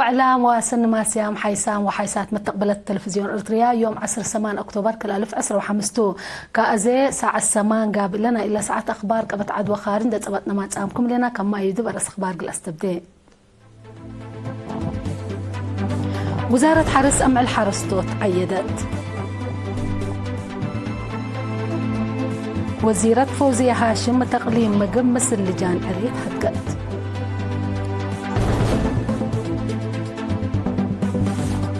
وإعلام وسينما سيام حيسام وحيسات متقبلة التلفزيون الإريتريا يوم 10 أكتوبر كل 1015 كأزي ساعة السمان قابل لنا إلى ساعة أخبار قبت عدوى خارن دت أبتنا ما تسامكم لنا كما يدب أرس أخبار قلس تبدي. وزارة حرس أمع الحرستوت عيدت. وزيرة فوزية هاشم تقليم مقب مثل لجان أريد حقت.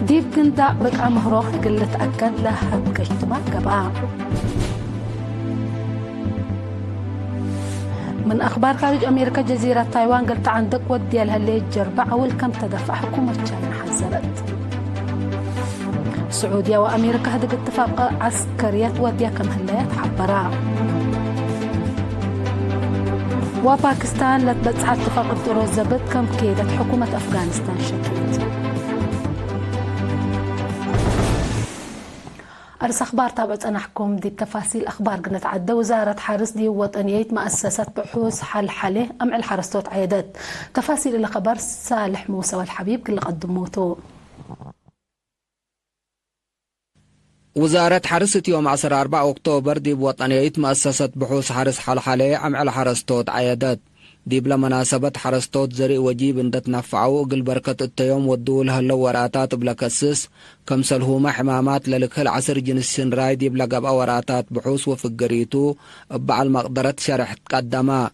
ديب قنداء بقى مهروخ قلة أكد له حق اجتماع قبعة. من أخبار خارج أمريكا جزيرة تايوان قلت عندك ودي لها اللي جربع والكم تدفع حكومة تشاين حذرت. السعودية وأمريكا هدق اتفاق عسكرية وديا كم هلايات حبرا. وباكستان لتبتسع اتفاق الطروز زبط كم كيدت حكومة أفغانستان شكيت. أرس أخبار تابعت أنا أحكم دي التفاصيل أخبار قلت عدى وزارة حرس دي وطنية مؤسسة بحوث حلحلة أمع الحرستوت عيدت. تفاصيل اللي خبر صالح موسى والحبيب كل قدموته. وزارة حرس يوم 14 أكتوبر دي بوطنية مؤسسة بحوث حرس حلحلة أمع الحرستوت عيدت. دي بلا مناسبة حرستوت زري وجيب اندت نفعو قل بركة التيوم ودول هلو وراتات بلا كسس كمسل هما حمامات للك العصر جنسين راي دي بلا قبا وراتات بحوث وفقريتو بعل مقدرة شرح تقدما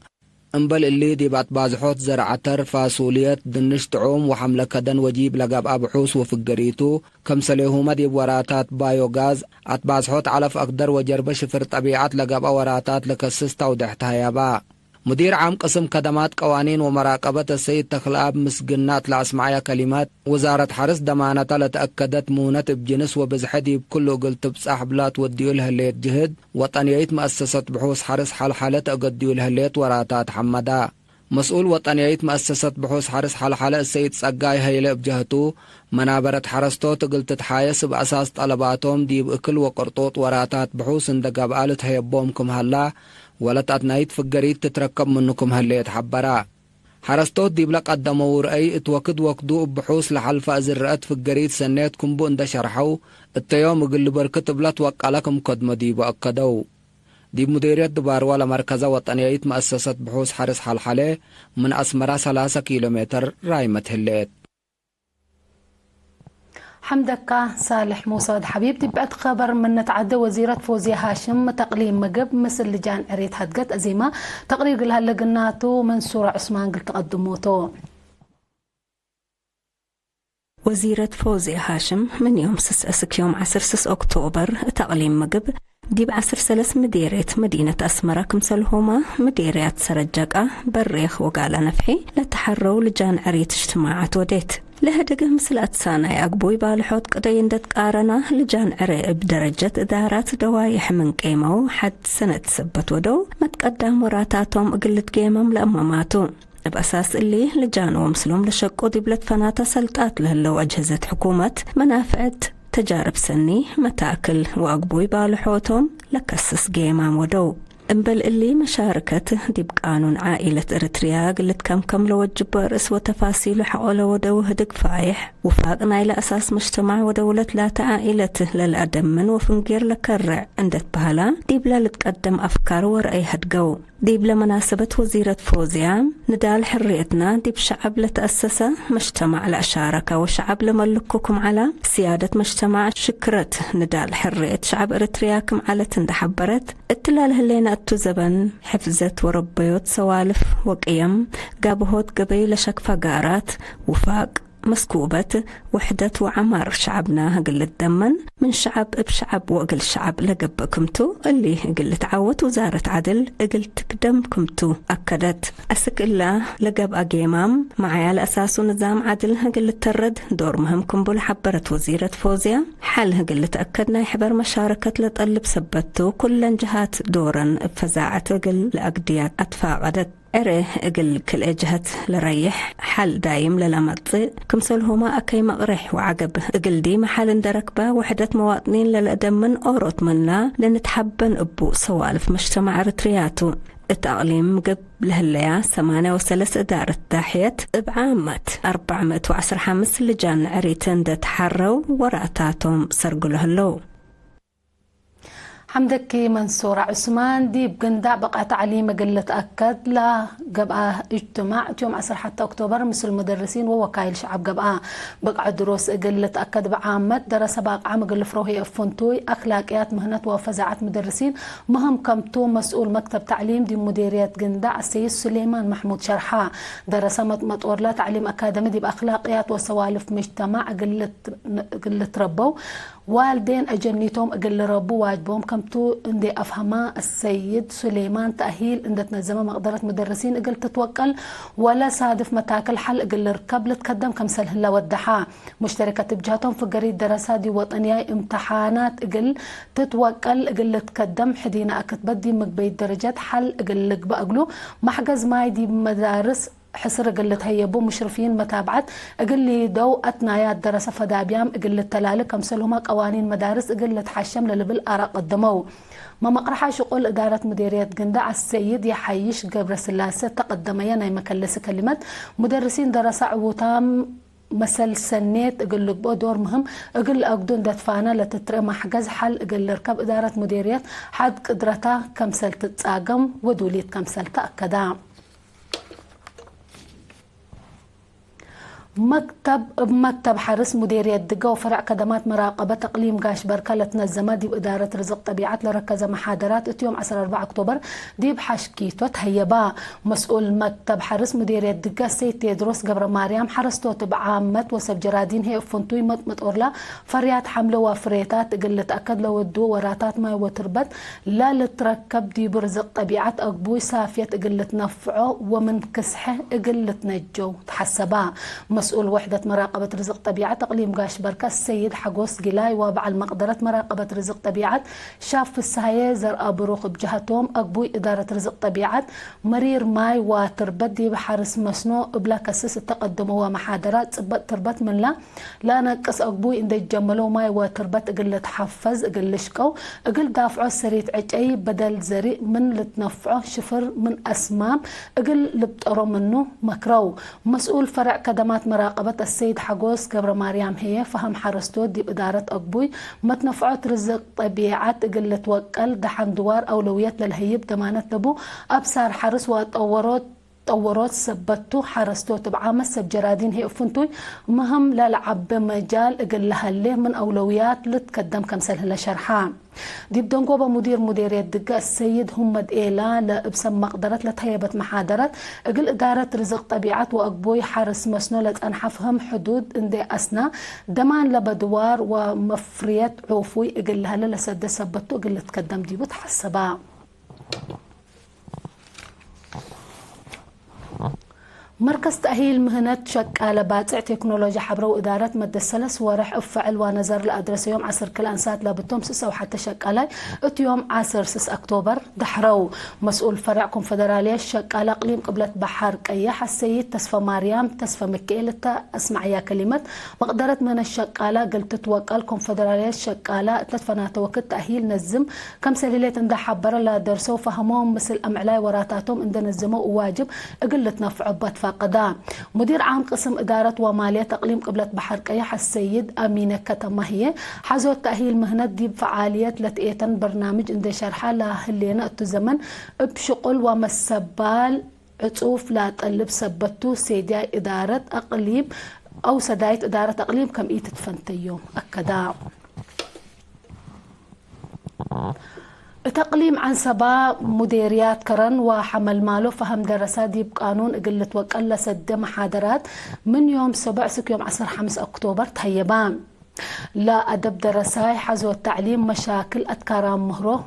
انبل اللي دي بات بازحوت زرعتر فاسوليات دنش تعوم وحملة كدن وجيب لقبا بحوث وفقريتو كمسل هما دي بوراتات بايوغاز اتبازحوت علف أقدر وجرب شفر طبيعات لقبا وراتات لكسس توضحتها يابا. مدير عام قسم خدمات قوانين ومراقبة السيد تخلاب مسجنات لأسمعية كلمات وزارة حرس دمانة لتأكدت مونة بجنس وبزحدي بكله قلت بسحبلات وديولها الليت جهد وطنية مؤسسة بحوث حرس حلحلة أقديولها الليت وراتات حمدا. مسؤول وطنية مؤسسة بحوث حرس حلحلة السيد سقاي هيلة بجهتو منابرة حرستو تقلت تحايس بأساس طلباتهم دي بأكل وقرطوط وراتات بحوث اندقاب آلت هيبومكم هلا ولا تأتنايت فقريت تتركب منكم هاللي يتحبرا. حرستوت دي بلا قدموا ورأي اتوكد وقدو بحوث لحلفة زرقت فقريت سنيتكم بو اند شرحو التيوم قل بركت بلا توقع لكم قدم دي بأكدو. دي مديرية دبار ولا مركزة وطنية مؤسسة بحوث حرس حلحلة من أسمرا 3 كيلومتر رايمة هليت. حمدك صالح موسى حبيب تبعت خبر من نتعدى وزيرة فوزية هاشم تقليم مقب مثل لجان أريد حدقت أزيمة تقرير قلها لقناتو منصورة عثمان قلت تقدموتو. وزيرة فوزية هاشم من يوم 6 يوم 10 أكتوبر تقليم مقب دي بعصر 3 مديرية مدينة أسمرة كمسلهما مديريات سرجاقة بريخ وقالة نفحي لتحروا لجان أريد اجتماعات وديت لها دقه مثل أتسانا يقبوي بالحوت قدين دت قارنا لجان عرق بدرجة إدارات دوايح من قيمو حد سنة سبت ودو ما تقدم وراتاتهم قلت قيمهم لأماماتو بأساس اللي لجان ومسلوم لشقو دي بلد فناتا سلطات لهلو أجهزة حكومة منافعت تجارب سني متاكل وأقبوي بالحوتهم لكسس قيمام ودو انبل اللي مشاركته دي بقانون عائلة إريتريا قلت كم لوجب رأس وتفاصيل حقوله ودو هدق فايح وفاقنا إلى أساس مجتمع ودولة لا عائلته للأدم من وفنقير لكرع عندت بهلا دي بلا لتقدم أفكار ورأي هدقو دي بلا مناسبة وزيرة فوزيا ندال حريتنا دي بشعب لتأسس مجتمع لأشاركة وشعب لملككم على سيادة مجتمع شكرت ندال حرية شعب إريترياكم على تندحبرت اتلال هلينا اتو زبن حفزت وربيوت سوالف وقيم قابهوت قبيل شك فقارات وفاق مسكوبة وحدة وعمار شعبنا قلت دمن من شعب بشعب وقل شعب لقبكمتو اللي قلت عوت وزارة عدل قلت قدمكمتو أكدت أسك الله لقب أقيمام معي على أساس نظام عدل قلت ترد دور مهمكم بالحبرت وزيرة فوزيا حالها قلت أكدنا يحبر مشاركة لطلب سبتو كل جهات دورا بفزاعة قل لأقديات أتفاقدت أره أقل كل أجهت لريح حل دايم للمطي كمسلهما أكي مقرح وعقب أقل دي محل اندركبه وحدة مواطنين للأدم من أوروت منا لنتحبن أبو سوالف مجتمع إريترياتو التقليم قبل هالليا 83 إدارة تحية بعامة 415 لجان عريتن دا تحروا وراتاتهم سرقوا هلو. حمدك منصور عثمان دي بقندع بقى تعليم قلة أكد لا قبقى اجتماع يوم 10 حتى أكتوبر مثل المدرسين ووكايل شعب قبقى بقى دروس قلة أكد بعامة درس باق عام قل فروهي أفنتوي أخلاقيات مهنة وفزاعات مدرسين مهم كمتو مسؤول مكتب تعليم دي مديرية قندع السيد سليمان محمود شرحا درس مطور لا تعليم أكاديمي دي بأخلاقيات وسوالف مجتمع قلة ربو والدين أجنيتهم أقل ربو واجبهم كمتو اندي أفهما السيد سليمان تأهيل اندت نزمة مقدرة مدرسين أقل تتوكل ولا صادف متاكل حل أقل ركب لتقدم كمسل هلا ودحا مشتركة بجهتهم في قريد دراسات دي وطنية امتحانات أقل تتوكل أقل تقدم حدينا أكت بدي مقبيت درجات حل أقل لك بأقلو محجز ماي دي مدارس حسر قلت هيبو مشرفين متابعت اقل لي دو اتنايات دراسه فدابيام اقل التلالك كمسلهما قوانين مدارس اقل تحشم للبل ارا قدموا ما مقرحه شغل اداره مديريه قندع السيد يحيش قبر سلاسه تقدميا ناي مكلس كلمات مدرسين دراسه عوتام مسل سنيت اقل لك دور مهم اقل اقدون دتفانا لتترى محجز حل اقل ركب اداره مديريه حد قدرتها كمسل تتساقم ودوليت كمسل تاكدا مكتب حرس مديرية دقة وفرع خدمات مراقبة تقليم قاش بركة تنظمة دي بإدارة رزق طبيعات لركز محاضرات يوم 4 أكتوبر دي بحشكيتو تهيبا مسؤول مكتب حرس مديرية دقة سيد تيدروس قبر مريم حرستو تبعامة وسب جرادين هي فنتوي متأورلا فريات حمله وفريتات قلت أكد لو الدو وراتات ما وتربت لا لتركب دي برزق طبيعات أقبوي سافية قلت نفعه ومن كسحه قلت نجو تحسبا مسؤول وحدة مراقبة رزق طبيعة تقليم قاش بركة السيد حقوس قلاي وابع المقدرة مراقبة رزق طبيعة شاف في السهاية زرقاء بروخ بجهتهم أقبوي إدارة رزق طبيعة مرير ماي وتربدي بحرس مسنو بلا كسس التقدم ومحاضرات تربت من لا نقص أقبوي إن يتجملوا ماي وتربت أقل تحفز أقل شكو أقل دافعوا السريت عجي بدل زريء من لتنفعه شفر من أسمام أقل لبتقروا منه مكرو مسؤول فرع خدمات مراقبة السيد حقوس قبر مريم هي فهم حرستو دي بإدارة أقبوي متنفعت رزق طبيعات قلة وكل دحن دوار أولويات للهيب دمانت لبو أبصار حرس طورات سبتو حرستو تبعامة سب جرادين هي فنتوي مهم للعب بمجال قلها اللي من أولويات لتقدم كمسل هلا شرحان دي بدون قوبة مديرية دقة السيد همد إيلا لابسم مقدرة لتهيبة محاضرات اقل إدارة رزق طبيعات وأقبوي حارس مسنو لتنحفهم حدود اندي أسنا دمان لبدوار ومفريات عوفوي اقلها لسد سبتو اقل تقدم دي بتحسبا مركز تأهيل مهنة شكالة باتع تكنولوجيا حبر وإدارة مد السلس ورح أفعل ونظر الأدرس يوم 10 كل أنسات لابتهم سس أو حتى شكالة يوم 10 6 أكتوبر دحرو مسؤول فرع كونفدرالية شكالة قليم قبلة بحر كياح السيد تسفى مريم تسفى مكيلة أسمع يا كلمة مقدرة من الشكالة قلت توكل كونفدرالية شكالة تلتفنا وقت تأهيل نزم كم سليلات اندى حبر لا درسوا فهمهم مثل أمعلاي وراتاتهم اندى نزموا وواجب قلت نفع فقدام مدير عام قسم إدارة ومالية تقليم قبلة بحر كياح السيد أمينة كتمهية حزو التأهيل مهنة دي بفعاليات لتقيتن برنامج اندي شرحة لهلينا التزمن بشقل ومسبال عطوف لا تقلب سبتو سيداي إدارة أقليم أو سداية إدارة أقليم كم إيت تفنتيوم أكدا تقليم عن سبا مديريات كرن وحمل ماله فهم دراسات دي بقانون قلة وقل سد محاضرات من يوم 7 يوم 10 5 أكتوبر تهيبان لا أدب دراساي حزو التعليم مشاكل أتكارام مهره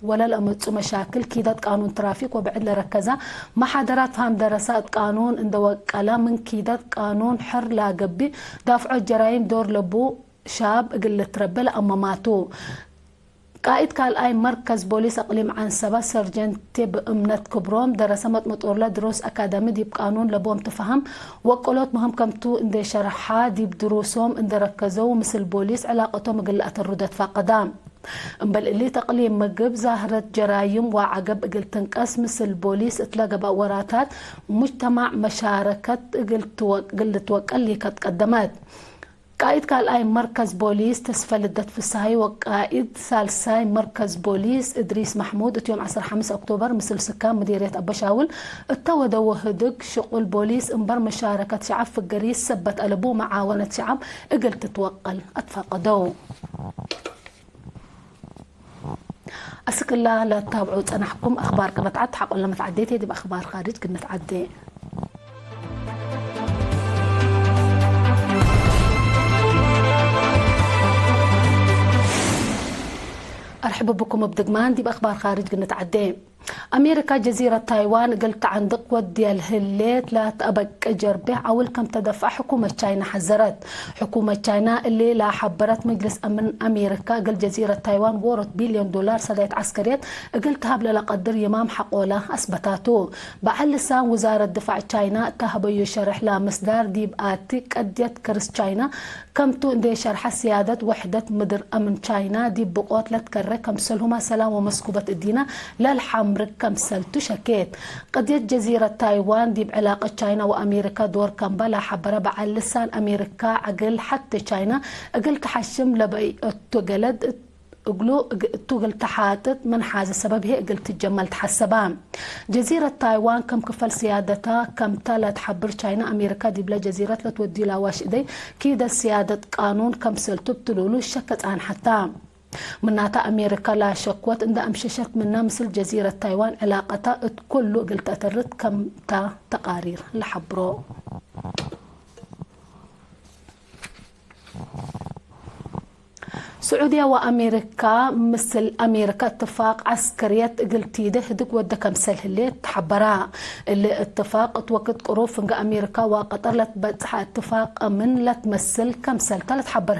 ولا الأمتسو مشاكل كيدات قانون ترافيك وبعد لركزة محاضرات فهم دراسات قانون اندو وقلا من كيدات قانون حر لا قبي دافع الجرائم دور لبو شاب قلة ربل أماماتو قائد قال أي مركز بوليس أقليم عن سبا سرجنتي بأمنت كبروم درسمت مطورلا دروس أكاديمي دي بقانون لبوم تفهم وقلوت مهم كمتو اندي شرحا دي بدروسهم اندي ركزوا مثل بوليس علاقتهم قلقة الردة فقدام بل اللي تقليم مجب ظاهرة جرايم وعقب قل تنقص مثل بوليس اتلاقى بأوراتات مجتمع مشاركة قل توقع اللي كتقدمت قائد كالاي مركز بوليس تسفل الدت في الساي وقائد سالساي مركز بوليس إدريس محمود يوم 15 أكتوبر مثل سكان مديرية أبشاول التودى وهدق شغل بوليس انبر مشاركة شعب في القريس سبت ألبو معاونة شعب اقل تتوقل اتفاقدوا أسك الله لا تتابعوا أنا حكم أخبار كما تعد حق ولا ما تعديتي دي بأخبار خارج كنا تعدي أرحب بكم بدقمان دي بأخبار خارج قلنا تعدي أمريكا جزيرة تايوان قلت عن قوة ديال هليت لا تأبق جربه أول كم تدفع حكومة تشاينا حذرت حكومة تشاينا اللي لا حبرت مجلس أمن أمريكا قل جزيرة تايوان ورت بليون دولار صديت عسكريات قلت هبل لقدر يمام حقوله أثبتاته بعد لسان وزارة دفاع تشاينا تهبيو شرح لا مصدر ديب آتي قديت كرس تشاينا كم تندي شرح سيادة وحدة مدر أمن تشاينا ديب بقوت لتكرر كم سلهما سلام ومسكوبة الدينا للحمر كم سلتو شكيت قضية جزيرة تايوان دي بعلاقة تشاينا وأمريكا دور كم بلا حبرة بعد لسان أمريكا عقل حتى تشاينا عقل تحشم لبي التقلد اقلو تقل تحاتت من حاجة سبب هي قلت تجمل تحسبان جزيرة تايوان كم كفل سيادتها كم تلا تحبر تشاينا أمريكا دي بلا جزيرة لا تودي لا واش إيدي كيدا سيادة قانون كم سلتو بتلولو شكت عن حتى مناتا أمريكا لا شكوت إن أمششت منا مثل جزيرة تايوان علاقتها كله قلت أترد كم تقارير لحبرو سعودية وأمريكا مثل أمريكا اتفاق عسكريات قلتي ده هدك ودا كمسل اللي تحبرا اللي اتفاق اتوقت قروف انجا أمريكا وقطر لا تبتح اتفاق من لا تمثل كمسل تلا تحبر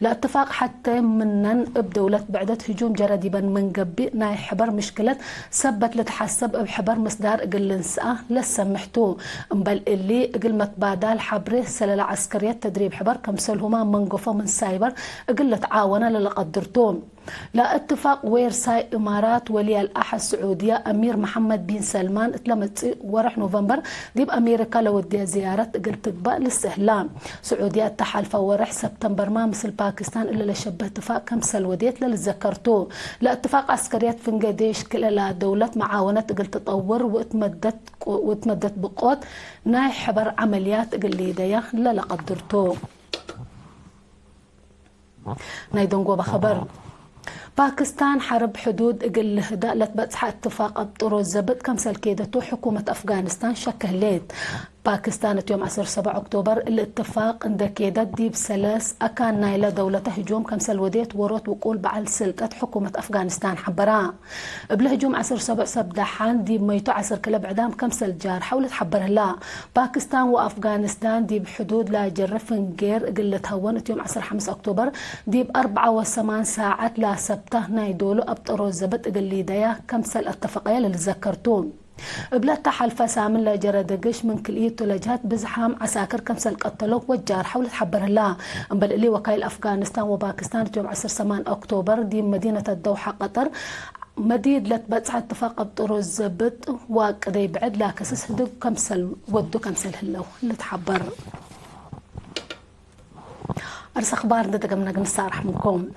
لا اتفاق حتى منن بدولة بعدت هجوم جراديبا من قبي ناي حبر مشكلة سبت لتحسب بحبر مصدر قل نسأ لسمحتو بل اللي قل متبادل حبره سلال عسكريات تدريب حبر كمسل هما من قفا من سايبر قلت عاونا للي قدرتهم لا اتفاق ويرساي امارات ولي الاحد السعوديه امير محمد بن سلمان اتلمت ورح نوفمبر ديب امريكا لو ودي زياره قلت تبقى للاستهلام سعوديه تحالفه ورح سبتمبر ما مثل باكستان الا لشبه اتفاق كمسل وديت للذكرتو لا اتفاق عسكريات فنقديش كلا دوله معاونه قلت تطور وتمدت بقوت ناي حبر عمليات قليديه لا قدرتو نايدونغو بخبر باكستان حرب حدود قل هداء لتبتح اتفاق ابطرو الزبط كمسل كيدتو حكومة أفغانستان شكلت باكستان يوم 7 أكتوبر الاتفاق اندكيدت ديب سلاس أكان نايلة دولة هجوم كمسل وديت وروت وقول بعد سلطة حكومة أفغانستان حبرا بلهجوم 7 سبدحان ديب ميتو 10 كلب عدام كمسل جار حاولت حبر لا باكستان وأفغانستان ديب حدود لا جرفن غير قلت هونت يوم 5 أكتوبر ديب 4 ساعات لا سبته نايدولو أبطرو الزبط قلي ديا كمسل اتفاقية للذكرتون بلاد تحالفة سامن لا جردقش من كليته لجهات بزحام عساكر كمسل قتلوه والجار حاولت حبر الله بل اللي وكايل أفغانستان وباكستان يوم 8 أكتوبر دي مدينة الدوحة قطر مديد لتبتع اتفاق ابطرو الزبط وقدي بعد لا كسس هدو كمسل ودو كمسل هلو اللي تحبر أرس أخبار ندقمنا قنصارح منكم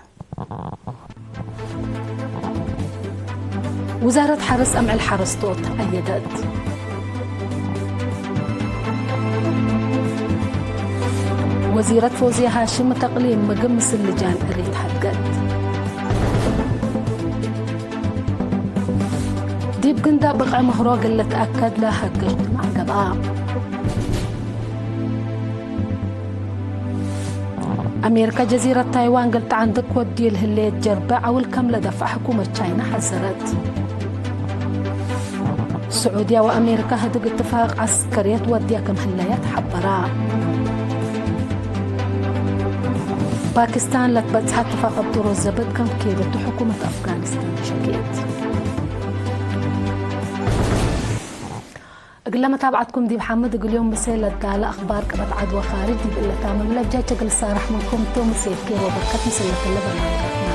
وزارة حرس أمع الحرس توت أيدت وزيرة فوزية هاشم تقليم مقمس اللجان أريد حقت ديب قندا بقع مهروق اللي تأكد لا حقشت مع قبعة أمريكا جزيرة تايوان قلت عندك ودي الهليت جربع والكاملة دفع حكومة تشاينا حذرت السعودية وأمريكا هدق اتفاق عسكري تودي كم هلايات حبرا باكستان لتبتح اتفاق ابطرو الزبط كم كيدت حكومة أفغانستان شكيت قل لما تابعتكم دي محمد قل يوم مسيل الدالة أخبار كبت عدوى خارج دي بقلة تامل ولا بجاجة قل صارح منكم تو مسيل كيرو بركت مسيلة اللبن